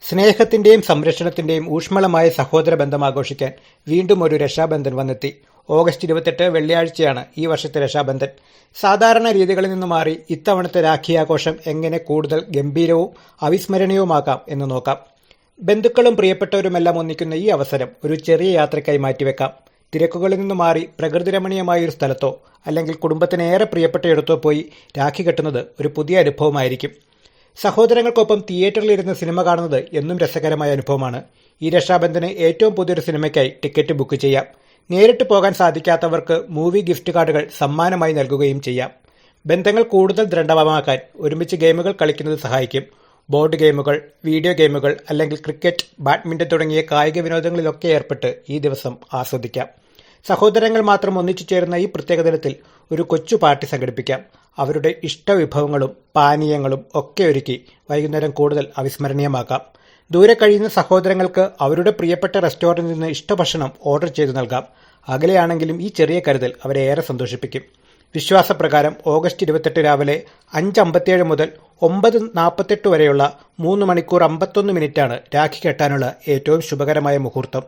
സ്നേഹത്തിന്റെയും സംരക്ഷണത്തിന്റെയും ഊഷ്മളമായ സഹോദര ബന്ധം ആഘോഷിക്കാൻ വീണ്ടും ഒരു രക്ഷാബന്ധൻ വന്നെത്തി. ഓഗസ്റ്റ് 28 വെള്ളിയാഴ്ചയാണ് ഈ വർഷത്തെ രക്ഷാബന്ധൻ. സാധാരണ രീതികളിൽ നിന്ന് മാറി ഇത്തവണത്തെ രാഖി ആഘോഷം എങ്ങനെ കൂടുതൽ ഗംഭീരവും അവിസ്മരണീയവുമാക്കാം എന്ന് നോക്കാം. ബന്ധുക്കളും പ്രിയപ്പെട്ടവരുമെല്ലാം ഒന്നിക്കുന്ന ഈ അവസരം ഒരു ചെറിയ യാത്രയ്ക്കായി മാറ്റിവെക്കാം. തിരക്കുകളിൽ നിന്ന് മാറി പ്രകൃതിരമണീയമായ ഒരു സ്ഥലത്തോ അല്ലെങ്കിൽ കുടുംബത്തിന് ഏറെ പ്രിയപ്പെട്ടയിടത്തോ പോയി രാഖി കെട്ടുന്നത് ഒരു പുതിയ അനുഭവമായിരിക്കും. സഹോദരങ്ങൾക്കൊപ്പം തിയേറ്ററിലിരുന്ന് സിനിമ കാണുന്നത് എന്നും രസകരമായ അനുഭവമാണ്. ഈ രക്ഷാബന്ധന് ഏറ്റവും പുതിയൊരു സിനിമയ്ക്കായി ടിക്കറ്റ് ബുക്ക് ചെയ്യാം. നേരിട്ട് പോകാൻ സാധിക്കാത്തവർക്ക് മൂവി ഗിഫ്റ്റ് കാർഡുകൾ സമ്മാനമായി നൽകുകയും ചെയ്യാം. ബന്ധങ്ങൾ കൂടുതൽ ദൃഢമാക്കാൻ ഒരുമിച്ച് ഗെയിമുകൾ കളിക്കുന്നത് സഹായിക്കും. ബോർഡ് ഗെയിമുകൾ, വീഡിയോ ഗെയിമുകൾ അല്ലെങ്കിൽ ക്രിക്കറ്റ്, ബാഡ്മിന്റൺ തുടങ്ങിയ കായിക വിനോദങ്ങളിലൊക്കെ ഏർപ്പെട്ട് ഈ ദിവസം ആസ്വദിക്കാം. സഹോദരങ്ങൾ മാത്രം ഒന്നിച്ചു ചേരുന്ന ഈ പ്രത്യേക ദിനത്തിൽ ഒരു കൊച്ചു പാർട്ടി സംഘടിപ്പിക്കാം. അവരുടെ ഇഷ്ടവിഭവങ്ങളും പാനീയങ്ങളും ഒക്കെ ഒരുക്കി വൈകുന്നേരം കൂടുതൽ അവിസ്മരണീയമാക്കാം. ദൂരെ കഴിയുന്ന സഹോദരങ്ങൾക്ക് അവരുടെ പ്രിയപ്പെട്ട റെസ്റ്റോറന്റിൽ നിന്ന് ഇഷ്ടഭക്ഷണം ഓർഡർ ചെയ്തു നൽകാം. അകലെയാണെങ്കിലും ഈ ചെറിയ കരുതൽ അവരെ ഏറെ സന്തോഷിപ്പിക്കും. വിശ്വാസപ്രകാരം ഓഗസ്റ്റ് 28 രാവിലെ 5:57 മുതൽ 9:48 വരെയുള്ള 3 മണിക്കൂർ 51 മിനിറ്റാണ് രാഖി കെട്ടാനുള്ള ഏറ്റവും ശുഭകരമായ മുഹൂർത്തം.